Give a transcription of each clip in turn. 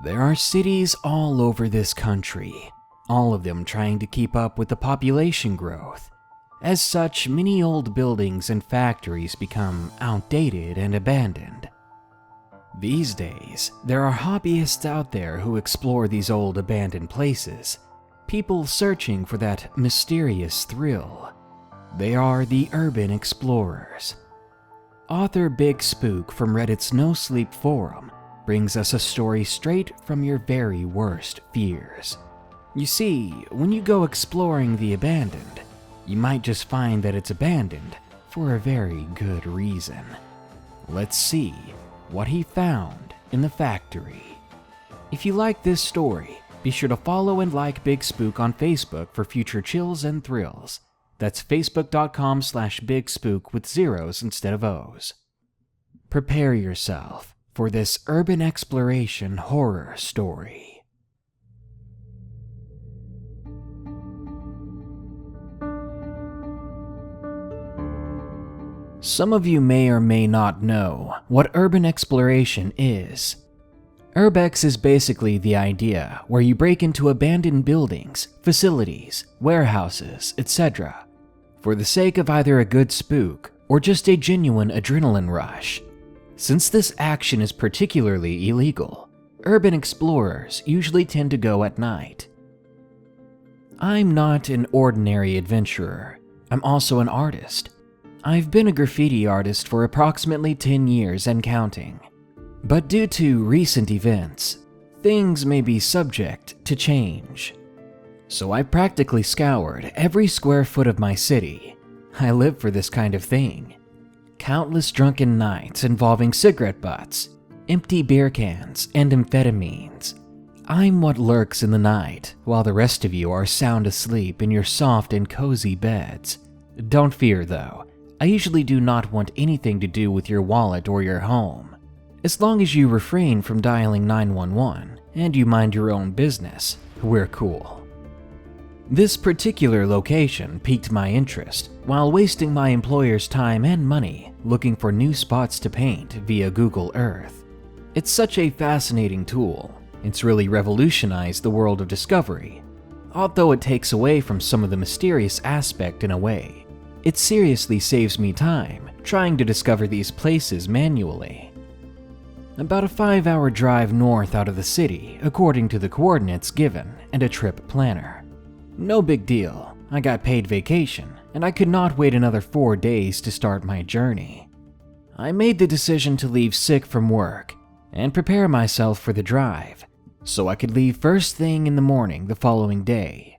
There are cities all over this country, all of them trying to keep up with the population growth. As such, many old buildings and factories become outdated and abandoned. These days, there are hobbyists out there who explore these old abandoned places, people searching for that mysterious thrill. They are the urban explorers. Author Big Spook from Reddit's No Sleep forum brings us a story straight from your very worst fears. You see, when you go exploring the abandoned, you might just find that it's abandoned for a very good reason. Let's see what he found in the factory. If you like this story, be sure to follow and like Big Spook on Facebook for future chills and thrills. That's facebook.com/Big Spook with zeros instead of O's. Prepare yourself for this urban exploration horror story. Some of you may or may not know what urban exploration is. Urbex is basically the idea where you break into abandoned buildings, facilities, warehouses, etc. for the sake of either a good spook or just a genuine adrenaline rush. Since this action is particularly illegal, urban explorers usually tend to go at night. I'm not an ordinary adventurer. I'm also an artist. I've been a graffiti artist for approximately 10 years and counting. But due to recent events, things may be subject to change. So I practically scoured every square foot of my city. I live for this kind of thing. Countless drunken nights involving cigarette butts, empty beer cans, and amphetamines. I'm what lurks in the night, while the rest of you are sound asleep in your soft and cozy beds. Don't fear though, I usually do not want anything to do with your wallet or your home. As long as you refrain from dialing 911 and you mind your own business, we're cool. This particular location piqued my interest while wasting my employer's time and money looking for new spots to paint via Google Earth. It's such a fascinating tool. It's really revolutionized the world of discovery. Although it takes away from some of the mysterious aspect in a way, it seriously saves me time trying to discover these places manually. About a 5-hour drive north out of the city, according to the coordinates given and a trip planner. No big deal, I got paid vacation, and I could not wait another 4 days to start my journey. I made the decision to leave sick from work and prepare myself for the drive, so I could leave first thing in the morning the following day.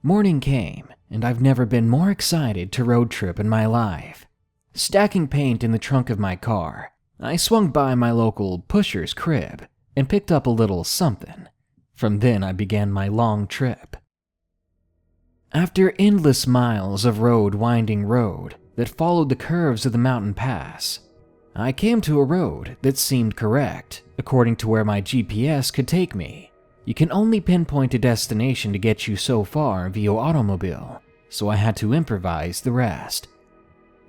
Morning came, and I've never been more excited to road trip in my life. Stacking paint in the trunk of my car, I swung by my local pusher's crib and picked up a little something. From then I began my long trip. After endless miles of winding road that followed the curves of the mountain pass, I came to a road that seemed correct, according to where my GPS could take me. You can only pinpoint a destination to get you so far via automobile, so I had to improvise the rest.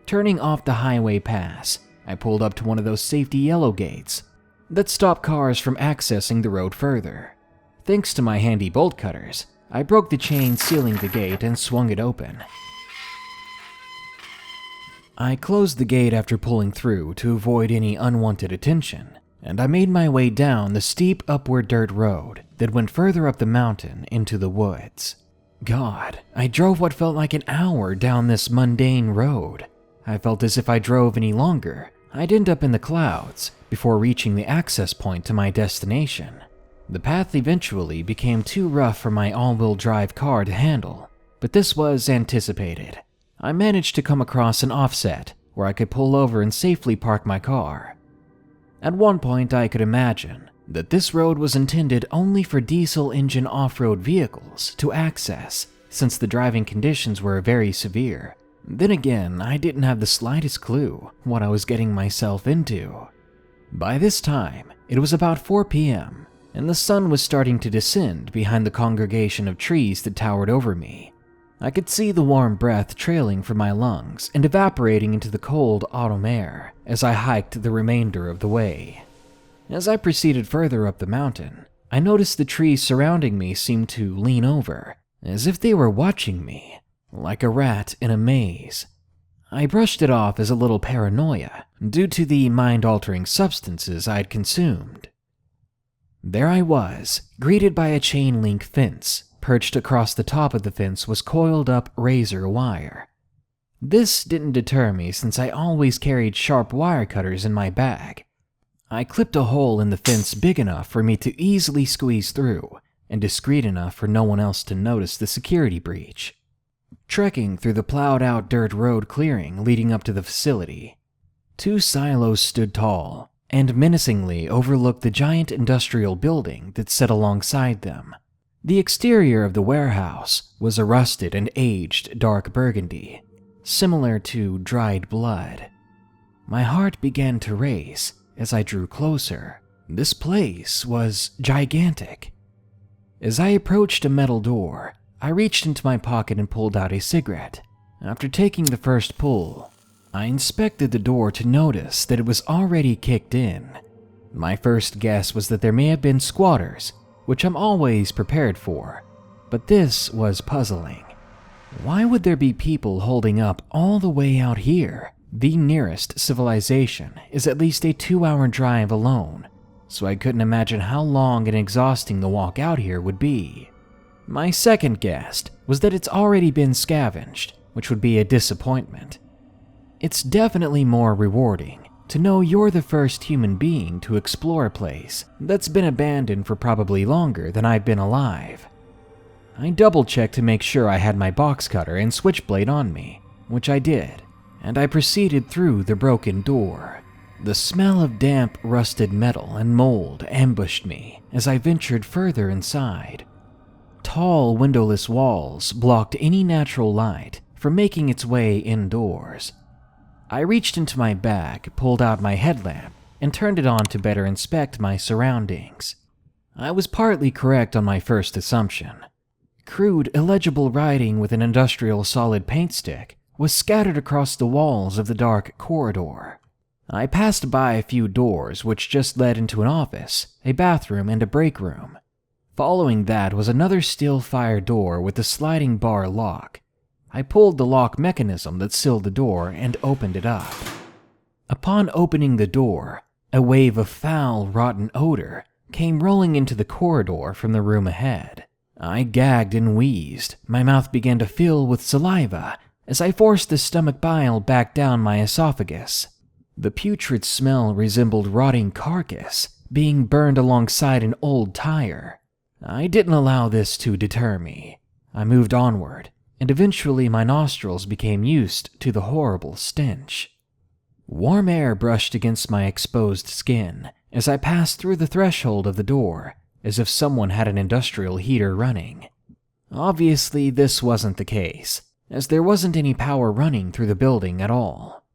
Turning off the highway pass, I pulled up to one of those safety yellow gates that stop cars from accessing the road further. Thanks to my handy bolt cutters, I broke the chain sealing the gate and swung it open. I closed the gate after pulling through to avoid any unwanted attention, and I made my way down the steep upward dirt road that went further up the mountain into the woods. God, I drove what felt like an hour down this mundane road. I felt as if I drove any longer, I'd end up in the clouds before reaching the access point to my destination. The path eventually became too rough for my all-wheel drive car to handle, but this was anticipated. I managed to come across an offset where I could pull over and safely park my car. At one point I could imagine that this road was intended only for diesel engine off-road vehicles to access, since the driving conditions were very severe. Then again, I didn't have the slightest clue what I was getting myself into. By this time, it was about 4 p.m., and the sun was starting to descend behind the congregation of trees that towered over me. I could see the warm breath trailing from my lungs and evaporating into the cold autumn air as I hiked the remainder of the way. As I proceeded further up the mountain, I noticed the trees surrounding me seemed to lean over, as if they were watching me, like a rat in a maze. I brushed it off as a little paranoia due to the mind-altering substances I'd consumed. There I was, greeted by a chain-link fence. Perched across the top of the fence was coiled up razor wire. This didn't deter me since I always carried sharp wire cutters in my bag. I clipped a hole in the fence big enough for me to easily squeeze through, and discreet enough for no one else to notice the security breach. Trekking through the plowed-out dirt road clearing leading up to the facility, 2 silos stood tall and menacingly overlooked the giant industrial building that sat alongside them. The exterior of the warehouse was a rusted and aged dark burgundy, similar to dried blood. My heart began to race as I drew closer. This place was gigantic. As I approached a metal door, I reached into my pocket and pulled out a cigarette. After taking the first pull, I inspected the door to notice that it was already kicked in. My first guess was that there may have been squatters, which I'm always prepared for, but this was puzzling. Why would there be people holding up all the way out here? The nearest civilization is at least a 2-hour drive alone, so I couldn't imagine how long and exhausting the walk out here would be. My second guess was that it's already been scavenged, which would be a disappointment. It's definitely more rewarding to know you're the first human being to explore a place that's been abandoned for probably longer than I've been alive. I double-checked to make sure I had my box cutter and switchblade on me, which I did, and I proceeded through the broken door. The smell of damp, rusted metal and mold ambushed me as I ventured further inside. Tall, windowless walls blocked any natural light from making its way indoors. I reached into my bag, pulled out my headlamp, and turned it on to better inspect my surroundings. I was partly correct on my first assumption. Crude, illegible writing with an industrial solid paint stick was scattered across the walls of the dark corridor. I passed by a few doors which just led into an office, a bathroom, and a break room. Following that was another steel fire door with a sliding bar lock. I pulled the lock mechanism that sealed the door and opened it up. Upon opening the door, a wave of foul, rotten odor came rolling into the corridor from the room ahead. I gagged and wheezed. My mouth began to fill with saliva as I forced the stomach bile back down my esophagus. The putrid smell resembled rotting carcass being burned alongside an old tire. I didn't allow this to deter me. I moved onward, and eventually my nostrils became used to the horrible stench. Warm air brushed against my exposed skin as I passed through the threshold of the door, as if someone had an industrial heater running. Obviously, this wasn't the case, as there wasn't any power running through the building at all.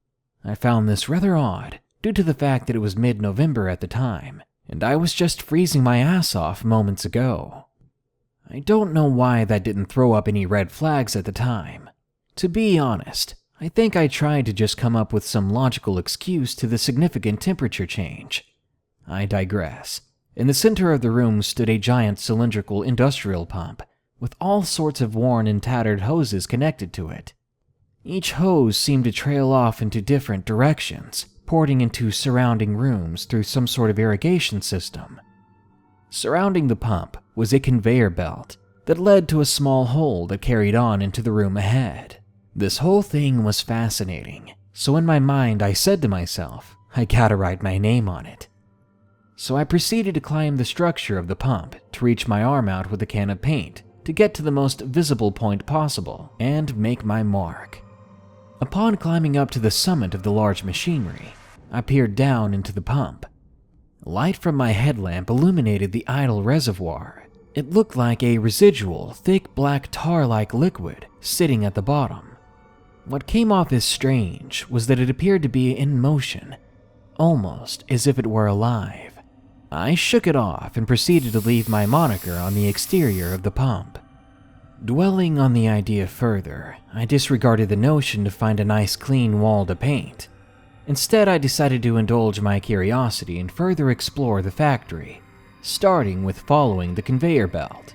I found this rather odd, due to the fact that it was mid-November at the time, and I was just freezing my ass off moments ago. I don't know why that didn't throw up any red flags at the time. To be honest, I think I tried to just come up with some logical excuse to the significant temperature change. I digress. In the center of the room stood a giant cylindrical industrial pump, with all sorts of worn and tattered hoses connected to it. Each hose seemed to trail off into different directions, porting into surrounding rooms through some sort of irrigation system. Surrounding the pump was a conveyor belt that led to a small hole that carried on into the room ahead. This whole thing was fascinating, so in my mind I said to myself, I gotta write my name on it. So I proceeded to climb the structure of the pump to reach my arm out with a can of paint to get to the most visible point possible and make my mark. Upon climbing up to the summit of the large machinery, I peered down into the pump. Light from my headlamp illuminated the idle reservoir. It looked like a residual, thick black tar-like liquid sitting at the bottom. What came off as strange was that it appeared to be in motion, almost as if it were alive. I shook it off and proceeded to leave my moniker on the exterior of the pump. Dwelling on the idea further, I disregarded the notion to find a nice clean wall to paint. Instead, I decided to indulge my curiosity and further explore the factory. starting with following the conveyor belt.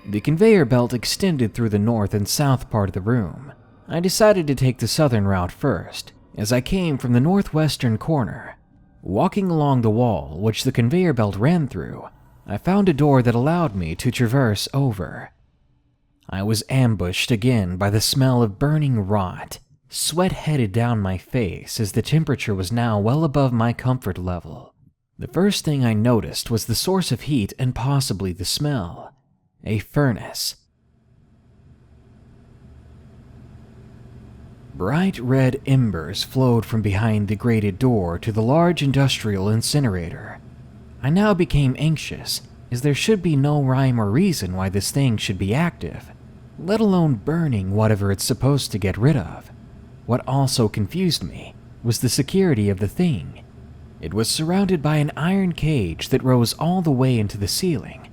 The conveyor belt extended through the north and south part of the room. I decided to take the southern route first, as I came from the northwestern corner. Walking along the wall which the conveyor belt ran through, I found a door that allowed me to traverse over. I was ambushed again by the smell of burning rot. Sweat headed down my face as the temperature was now well above my comfort level. The first thing I noticed was the source of heat and possibly the smell. A furnace. Bright red embers flowed from behind the grated door to the large industrial incinerator. I now became anxious, as there should be no rhyme or reason why this thing should be active, let alone burning whatever it's supposed to get rid of. What also confused me was the security of the thing. It was surrounded by an iron cage that rose all the way into the ceiling.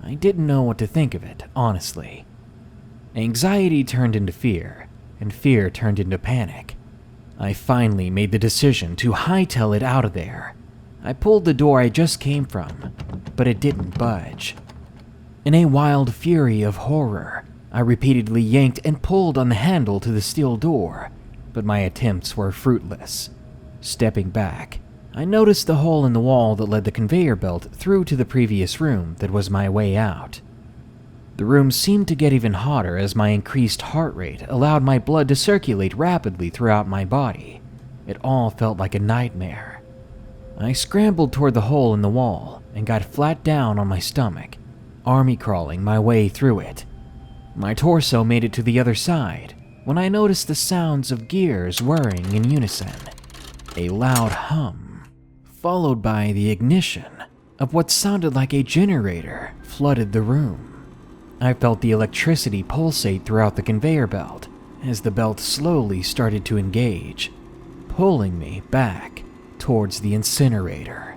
I didn't know what to think of it, honestly. Anxiety turned into fear, and fear turned into panic. I finally made the decision to hightail it out of there. I pulled the door I just came from, but it didn't budge. In a wild fury of horror, I repeatedly yanked and pulled on the handle to the steel door, but my attempts were fruitless. Stepping back, I noticed the hole in the wall that led the conveyor belt through to the previous room that was my way out. The room seemed to get even hotter as my increased heart rate allowed my blood to circulate rapidly throughout my body. It all felt like a nightmare. I scrambled toward the hole in the wall and got flat down on my stomach, army crawling my way through it. My torso made it to the other side when I noticed the sounds of gears whirring in unison. A loud hum, followed by the ignition of what sounded like a generator, flooded the room. I felt the electricity pulsate throughout the conveyor belt as the belt slowly started to engage, pulling me back towards the incinerator.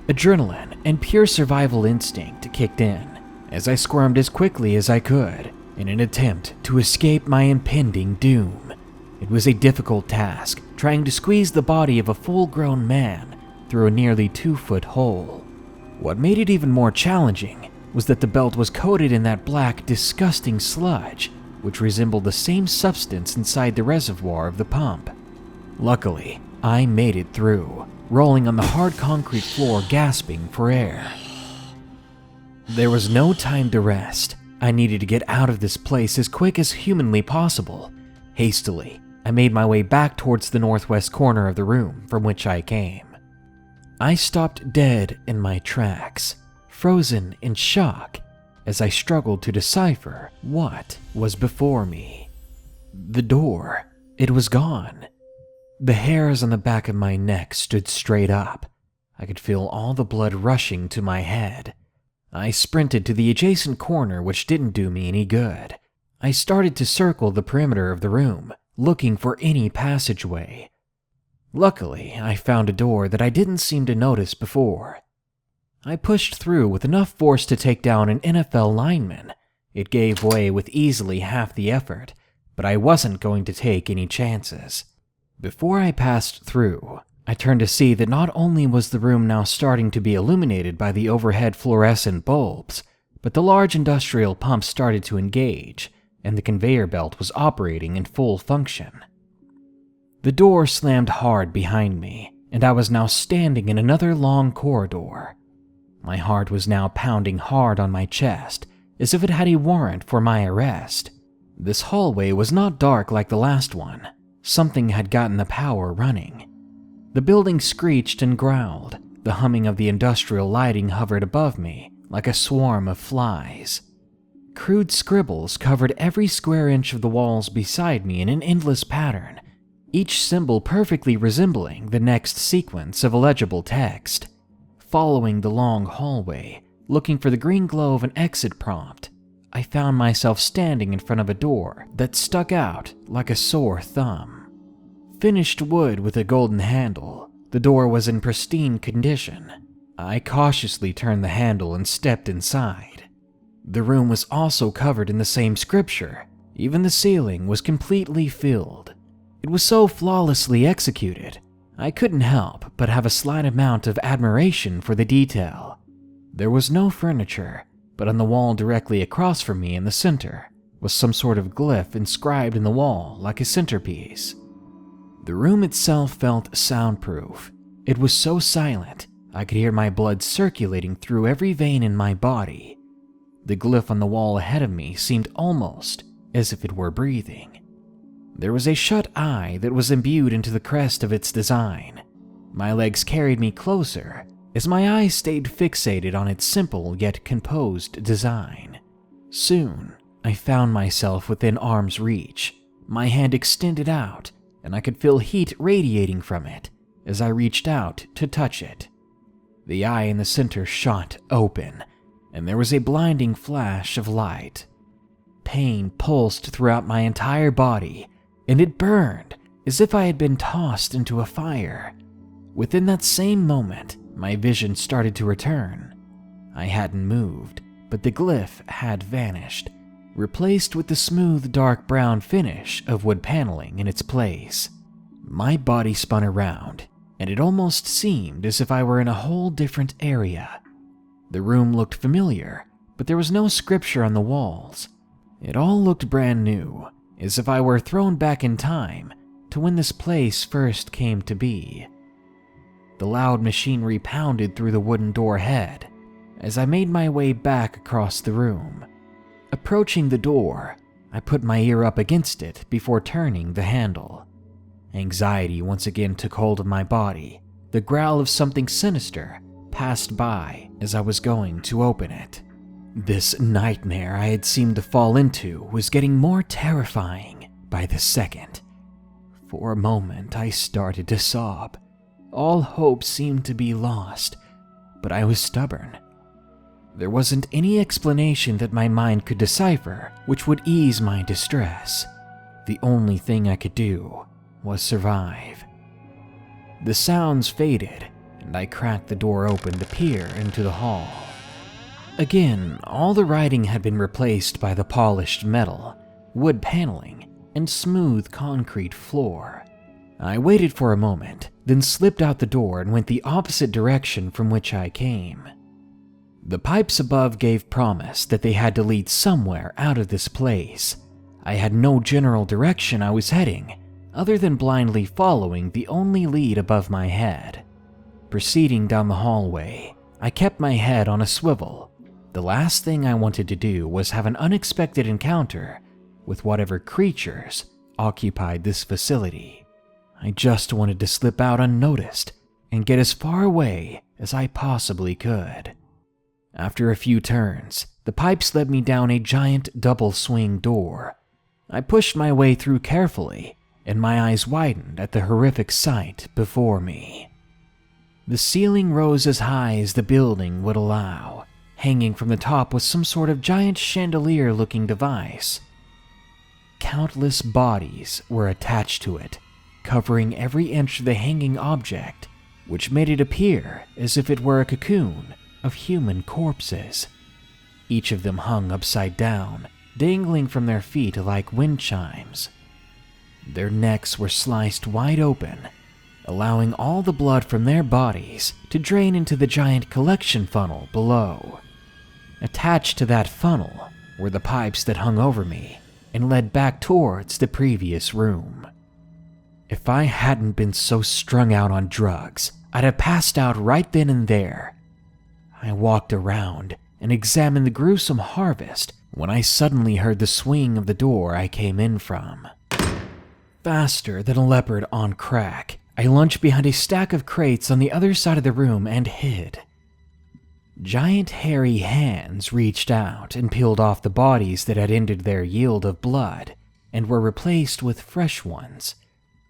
Adrenaline and pure survival instinct kicked in as I squirmed as quickly as I could in an attempt to escape my impending doom. It was a difficult task trying to squeeze the body of a full-grown man through a nearly 2-foot hole. What made it even more challenging was that the belt was coated in that black, disgusting sludge, which resembled the same substance inside the reservoir of the pump. Luckily, I made it through, rolling on the hard concrete floor, gasping for air. There was no time to rest. I needed to get out of this place as quick as humanly possible. Hastily, I made my way back towards the northwest corner of the room from which I came. I stopped dead in my tracks, frozen in shock, as I struggled to decipher what was before me. The door, it was gone. The hairs on the back of my neck stood straight up. I could feel all the blood rushing to my head. I sprinted to the adjacent corner, which didn't do me any good. I started to circle the perimeter of the room, looking for any passageway. Luckily, I found a door that I didn't seem to notice before. I pushed through with enough force to take down an NFL lineman. It gave way with easily half the effort, but I wasn't going to take any chances. Before I passed through, I turned to see that not only was the room now starting to be illuminated by the overhead fluorescent bulbs, but the large industrial pump started to engage, and the conveyor belt was operating in full function. The door slammed hard behind me, and I was now standing in another long corridor. My heart was now pounding hard on my chest, as if it had a warrant for my arrest. This hallway was not dark like the last one. Something had gotten the power running. The building screeched and growled. The humming of the industrial lighting hovered above me like a swarm of flies. Crude scribbles covered every square inch of the walls beside me in an endless pattern, each symbol perfectly resembling the next sequence of illegible text. Following the long hallway, looking for the green glow of an exit prompt, I found myself standing in front of a door that stuck out like a sore thumb. Finished wood with a golden handle, the door was in pristine condition. I cautiously turned the handle and stepped inside. The room was also covered in the same scripture. Even the ceiling was completely filled. It was so flawlessly executed, I couldn't help but have a slight amount of admiration for the detail. There was no furniture, but on the wall directly across from me in the center was some sort of glyph inscribed in the wall like a centerpiece. The room itself felt soundproof. It was so silent, I could hear my blood circulating through every vein in my body. The glyph on the wall ahead of me seemed almost as if it were breathing. There was a shut eye that was imbued into the crest of its design. My legs carried me closer as my eyes stayed fixated on its simple yet composed design. Soon, I found myself within arm's reach. My hand extended out, and I could feel heat radiating from it as I reached out to touch it. The eye in the center shot open, and there was a blinding flash of light. Pain pulsed throughout my entire body, and it burned as if I had been tossed into a fire. Within that same moment, my vision started to return. I hadn't moved, but the glyph had vanished, replaced with the smooth dark brown finish of wood paneling in its place. My body spun around, and it almost seemed as if I were in a whole different area. The room looked familiar, but there was no scripture on the walls. It all looked brand new, as if I were thrown back in time to when this place first came to be. The loud machinery pounded through the wooden door head as I made my way back across the room. Approaching the door, I put my ear up against it before turning the handle. Anxiety once again took hold of my body. The growl of something sinister passed by as I was going to open it. This nightmare I had seemed to fall into was getting more terrifying by the second. For a moment, I started to sob. All hope seemed to be lost, but I was stubborn. There wasn't any explanation that my mind could decipher which would ease my distress. The only thing I could do was survive. The sounds faded, and I cracked the door open to peer into the hall. Again, all the writing had been replaced by the polished metal, wood paneling, and smooth concrete floor. I waited for a moment, then slipped out the door and went the opposite direction from which I came. The pipes above gave promise that they had to lead somewhere out of this place. I had no general direction I was heading, other than blindly following the only lead above my head. Proceeding down the hallway, I kept my head on a swivel. The last thing I wanted to do was have an unexpected encounter with whatever creatures occupied this facility. I just wanted to slip out unnoticed and get as far away as I possibly could. After a few turns, the pipes led me down a giant double-swing door. I pushed my way through carefully, and my eyes widened at the horrific sight before me. The ceiling rose as high as the building would allow. Hanging from the top was some sort of giant chandelier-looking device. Countless bodies were attached to it, covering every inch of the hanging object, which made it appear as if it were a cocoon of human corpses. Each of them hung upside down, dangling from their feet like wind chimes. Their necks were sliced wide open, allowing all the blood from their bodies to drain into the giant collection funnel below. Attached to that funnel were the pipes that hung over me and led back towards the previous room. If I hadn't been so strung out on drugs, I'd have passed out right then and there. I walked around and examined the gruesome harvest when I suddenly heard the swing of the door I came in from. Faster than a leopard on crack, I lunged behind a stack of crates on the other side of the room and hid. Giant hairy hands reached out and peeled off the bodies that had ended their yield of blood and were replaced with fresh ones.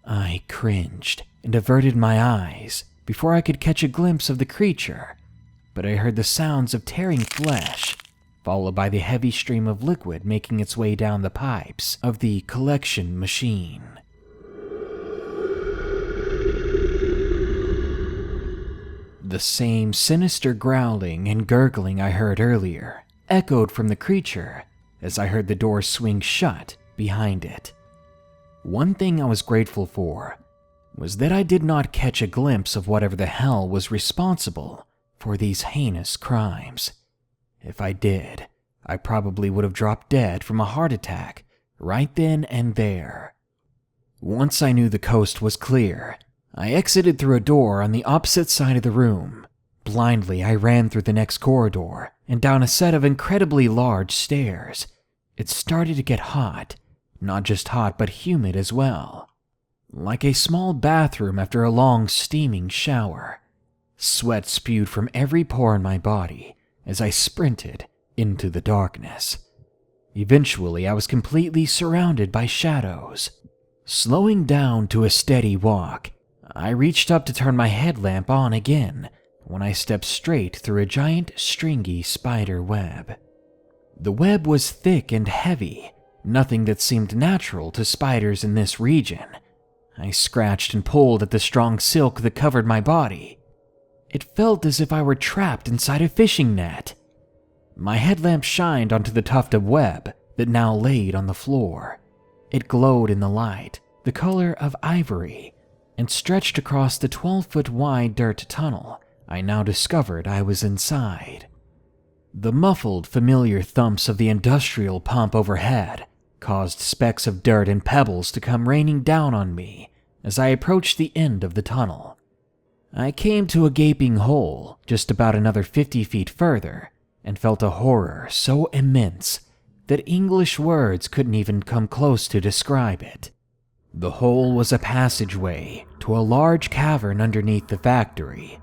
I cringed and averted my eyes before I could catch a glimpse of the creature, but I heard the sounds of tearing flesh, followed by the heavy stream of liquid making its way down the pipes of the collection machine. The same sinister growling and gurgling I heard earlier echoed from the creature as I heard the door swing shut behind it. One thing I was grateful for was that I did not catch a glimpse of whatever the hell was responsible for these heinous crimes. If I did, I probably would have dropped dead from a heart attack right then and there. Once I knew the coast was clear, I exited through a door on the opposite side of the room. Blindly, I ran through the next corridor and down a set of incredibly large stairs. It started to get hot, not just hot but humid as well. Like a small bathroom after a long steaming shower. Sweat spewed from every pore in my body as I sprinted into the darkness. Eventually, I was completely surrounded by shadows. Slowing down to a steady walk, I reached up to turn my headlamp on again when I stepped straight through a giant stringy spider web. The web was thick and heavy, nothing that seemed natural to spiders in this region. I scratched and pulled at the strong silk that covered my body. It felt as if I were trapped inside a fishing net. My headlamp shined onto the tuft of web that now laid on the floor. It glowed in the light, the color of ivory, and stretched across the 12-foot wide dirt tunnel I now discovered I was inside. The muffled, familiar thumps of the industrial pump overhead caused specks of dirt and pebbles to come raining down on me as I approached the end of the tunnel. I came to a gaping hole just about another 50 feet further and felt a horror so immense that English words couldn't even come close to describe it. The hole was a passageway to a large cavern underneath the factory.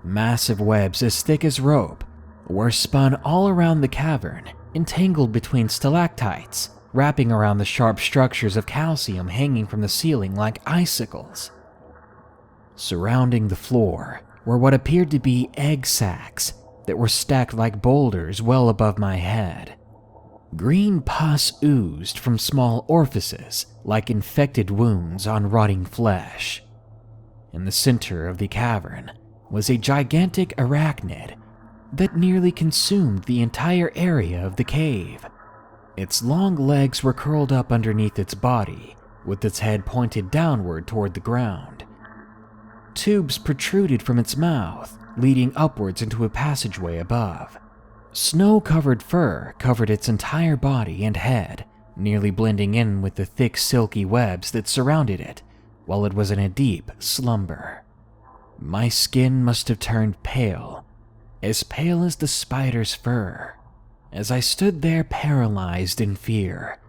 Massive webs as thick as rope were spun all around the cavern, entangled between stalactites, wrapping around the sharp structures of calcium hanging from the ceiling like icicles. Surrounding the floor were what appeared to be egg sacs that were stacked like boulders well above my head. Green pus oozed from small orifices like infected wounds on rotting flesh. In the center of the cavern was a gigantic arachnid that nearly consumed the entire area of the cave. Its long legs were curled up underneath its body, with its head pointed downward toward the ground. Tubes protruded from its mouth, leading upwards into a passageway above. Snow-covered fur covered its entire body and head, nearly blending in with the thick silky webs that surrounded it while it was in a deep slumber. My skin must have turned pale as the spider's fur. As I stood there paralyzed in fear,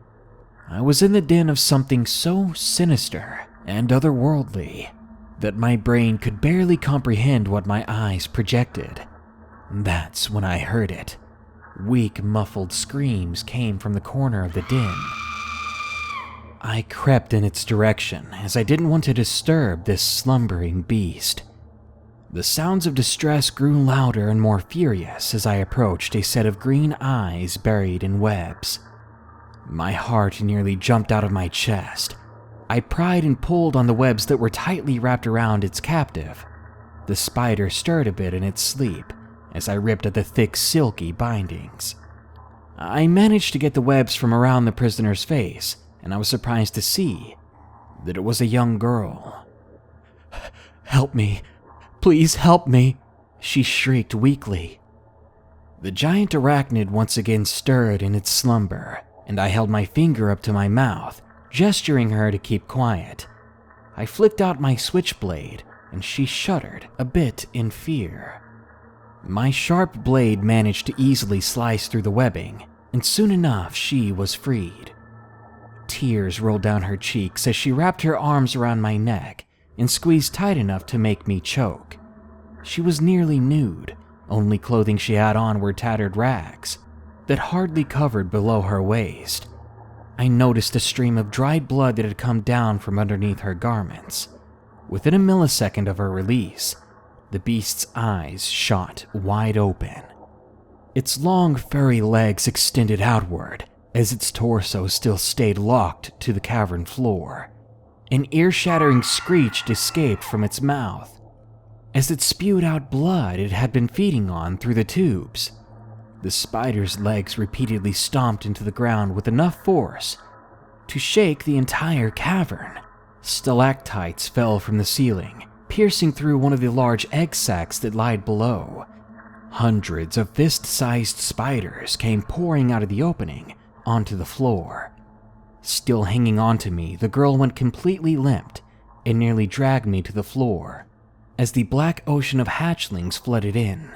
I was in the den of something so sinister and otherworldly that my brain could barely comprehend what my eyes projected. That's when I heard it. Weak, muffled screams came from the corner of the den. I crept in its direction as I didn't want to disturb this slumbering beast. The sounds of distress grew louder and more furious as I approached a set of green eyes buried in webs. My heart nearly jumped out of my chest. I pried and pulled on the webs that were tightly wrapped around its captive. The spider stirred a bit in its sleep as I ripped at the thick, silky bindings. I managed to get the webs from around the prisoner's face, and I was surprised to see that it was a young girl. "Help me! Please help me!" she shrieked weakly. The giant arachnid once again stirred in its slumber, and I held my finger up to my mouth, gesturing her to keep quiet. I flicked out my switchblade, and she shuddered a bit in fear. My sharp blade managed to easily slice through the webbing, and soon enough she was freed. Tears rolled down her cheeks as she wrapped her arms around my neck and squeezed tight enough to make me choke. She was nearly nude, only clothing she had on were tattered rags that hardly covered below her waist. I noticed a stream of dried blood that had come down from underneath her garments. Within a millisecond of her release, the beast's eyes shot wide open. Its long, furry legs extended outward as its torso still stayed locked to the cavern floor. An ear-shattering screech escaped from its mouth as it spewed out blood it had been feeding on through the tubes. The spider's legs repeatedly stomped into the ground with enough force to shake the entire cavern. Stalactites fell from the ceiling, piercing through one of the large egg sacs that lied below. Hundreds of fist-sized spiders came pouring out of the opening onto the floor. Still hanging onto me, the girl went completely limp and nearly dragged me to the floor. As the black ocean of hatchlings flooded in,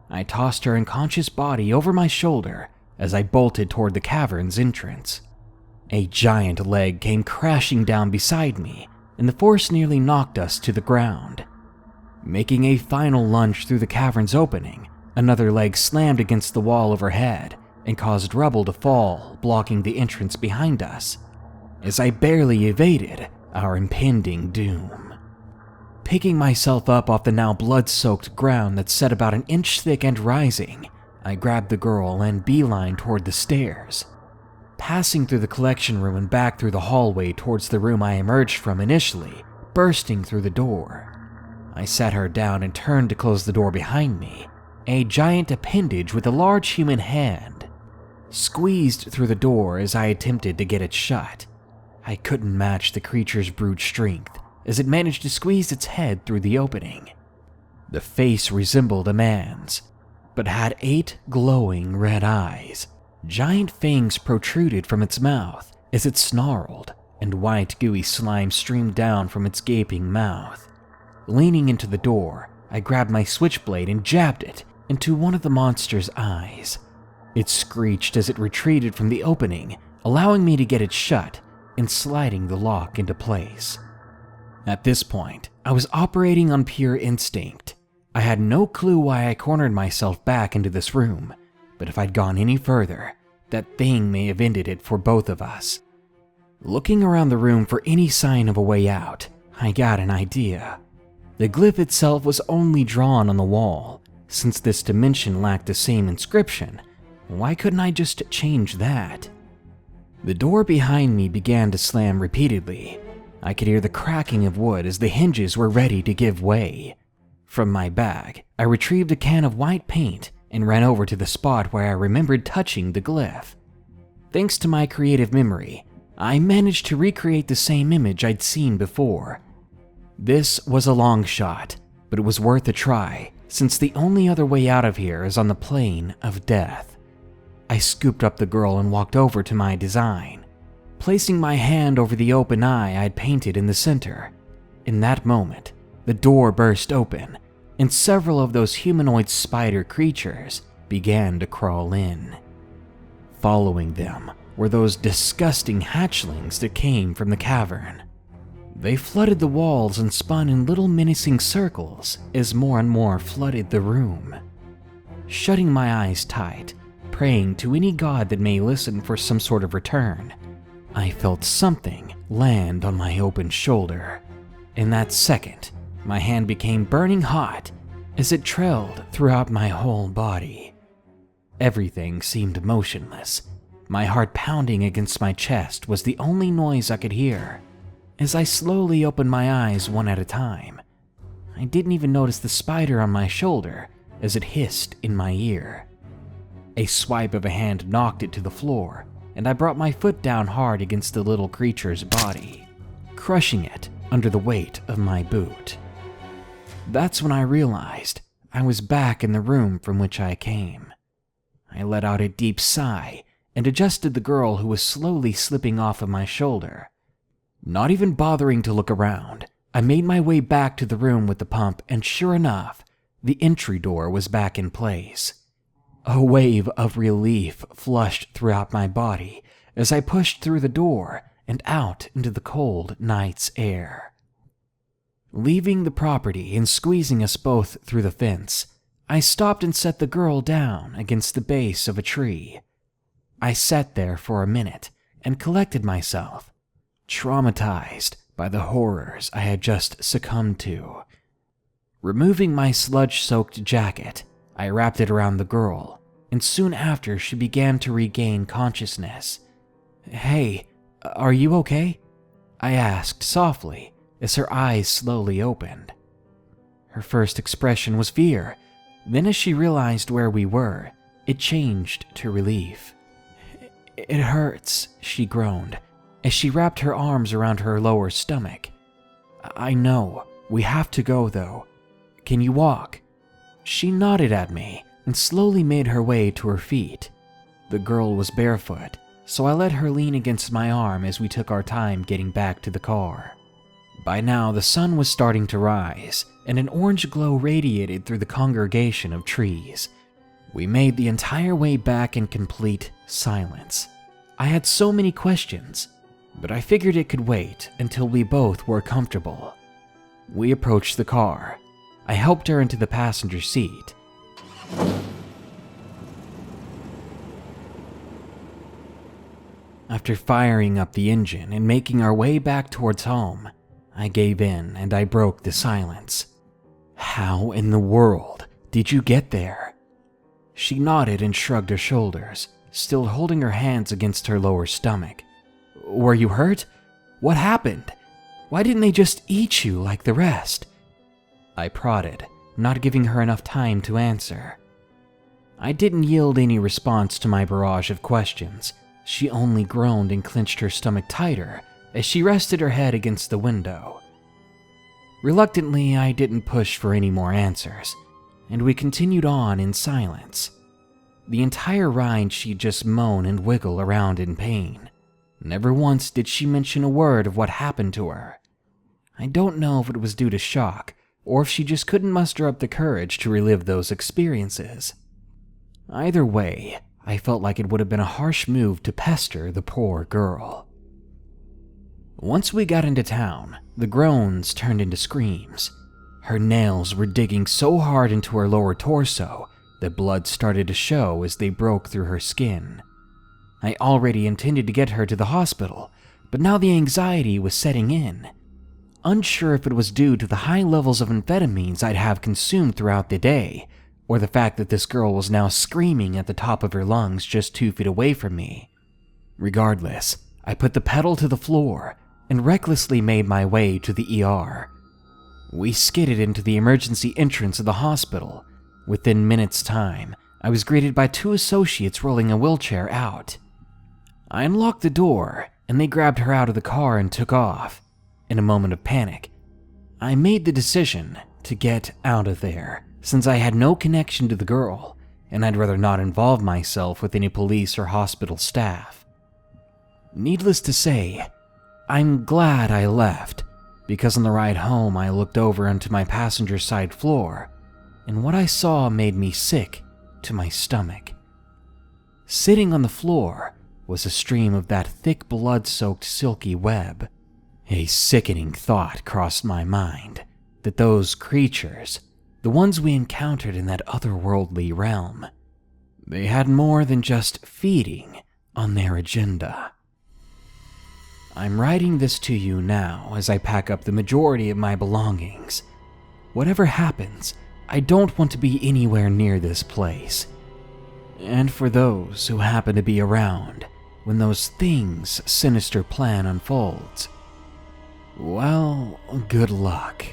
I tossed her unconscious body over my shoulder as I bolted toward the cavern's entrance. A giant leg came crashing down beside me, and the force nearly knocked us to the ground. Making a final lunge through the cavern's opening, another leg slammed against the wall overhead and caused rubble to fall, blocking the entrance behind us, as I barely evaded our impending doom. Picking myself up off the now blood-soaked ground that set about an inch thick and rising, I grabbed the girl and beelined toward the stairs. Passing through the collection room and back through the hallway towards the room I emerged from initially, bursting through the door. I sat her down and turned to close the door behind me. A giant appendage with a large human hand squeezed through the door as I attempted to get it shut. I couldn't match the creature's brute strength as it managed to squeeze its head through the opening. The face resembled a man's, but had 8 glowing red eyes. Giant fangs protruded from its mouth as it snarled, and white gooey slime streamed down from its gaping mouth. Leaning into the door, I grabbed my switchblade and jabbed it into one of the monster's eyes. It screeched as it retreated from the opening, allowing me to get it shut and sliding the lock into place. At this point, I was operating on pure instinct. I had no clue why I cornered myself back into this room, but if I'd gone any further, that thing may have ended it for both of us. Looking around the room for any sign of a way out, I got an idea. The glyph itself was only drawn on the wall. Since this dimension lacked the same inscription, why couldn't I just change that? The door behind me began to slam repeatedly. I could hear the cracking of wood as the hinges were ready to give way. From my bag, I retrieved a can of white paint and ran over to the spot where I remembered touching the glyph. Thanks to my creative memory, I managed to recreate the same image I'd seen before. This was a long shot, but it was worth a try, since the only other way out of here is on the plane of death. I scooped up the girl and walked over to my design, placing my hand over the open eye I'd painted in the center. In that moment, the door burst open, and several of those humanoid spider creatures began to crawl in. Following them were those disgusting hatchlings that came from the cavern. They flooded the walls and spun in little menacing circles as more and more flooded the room. Shutting my eyes tight, praying to any god that may listen for some sort of return, I felt something land on my open shoulder. In that second, my hand became burning hot as it trailed throughout my whole body. Everything seemed motionless. My heart pounding against my chest was the only noise I could hear. As I slowly opened my eyes one at a time, I didn't even notice the spider on my shoulder as it hissed in my ear. A swipe of a hand knocked it to the floor, and I brought my foot down hard against the little creature's body, crushing it under the weight of my boot. That's when I realized I was back in the room from which I came. I let out a deep sigh and adjusted the girl who was slowly slipping off of my shoulder. Not even bothering to look around, I made my way back to the room with the pump, and sure enough, the entry door was back in place. A wave of relief flushed throughout my body as I pushed through the door and out into the cold night's air. Leaving the property and squeezing us both through the fence, I stopped and set the girl down against the base of a tree. I sat there for a minute and collected myself, traumatized by the horrors I had just succumbed to. Removing my sludge-soaked jacket, I wrapped it around the girl, and soon after she began to regain consciousness. "Hey, are you okay?" I asked softly as her eyes slowly opened. Her first expression was fear. Then as she realized where we were, it changed to relief. "It hurts," she groaned, as she wrapped her arms around her lower stomach. "I know. We have to go, though. Can you walk?" She nodded at me, and slowly made her way to her feet. The girl was barefoot, so I let her lean against my arm as we took our time getting back to the car. By now, the sun was starting to rise, and an orange glow radiated through the congregation of trees. We made the entire way back in complete silence. I had so many questions, but I figured it could wait until we both were comfortable. We approached the car. I helped her into the passenger seat. After firing up the engine and making our way back towards home, I gave in and I broke the silence. "How in the world did you get there?" She nodded and shrugged her shoulders, still holding her hands against her lower stomach. "Were you hurt? What happened? Why didn't they just eat you like the rest?" I prodded, not giving her enough time to answer. I didn't yield any response to my barrage of questions. She only groaned and clenched her stomach tighter as she rested her head against the window. Reluctantly, I didn't push for any more answers, and we continued on in silence. The entire ride she'd just moan and wiggle around in pain. Never once did she mention a word of what happened to her. I don't know if it was due to shock, or if she just couldn't muster up the courage to relive those experiences. Either way, I felt like it would have been a harsh move to pester the poor girl. Once we got into town, the groans turned into screams. Her nails were digging so hard into her lower torso that blood started to show as they broke through her skin. I already intended to get her to the hospital, but now the anxiety was setting in. Unsure if it was due to the high levels of amphetamines I'd have consumed throughout the day, or the fact that this girl was now screaming at the top of her lungs just 2 feet away from me. Regardless, I put the pedal to the floor and recklessly made my way to the ER. We skidded into the emergency entrance of the hospital. Within minutes' time, I was greeted by 2 associates rolling a wheelchair out. I unlocked the door, and they grabbed her out of the car and took off. In a moment of panic, I made the decision to get out of there, since I had no connection to the girl, and I'd rather not involve myself with any police or hospital staff. Needless to say, I'm glad I left, because on the ride home I looked over onto my passenger side floor, and what I saw made me sick to my stomach. Sitting on the floor was a stream of that thick blood-soaked silky web. A sickening thought crossed my mind that those creatures, the ones we encountered in that otherworldly realm, they had more than just feeding on their agenda. I'm writing this to you now as I pack up the majority of my belongings. Whatever happens, I don't want to be anywhere near this place. And for those who happen to be around when those things' sinister plan unfolds, well, good luck.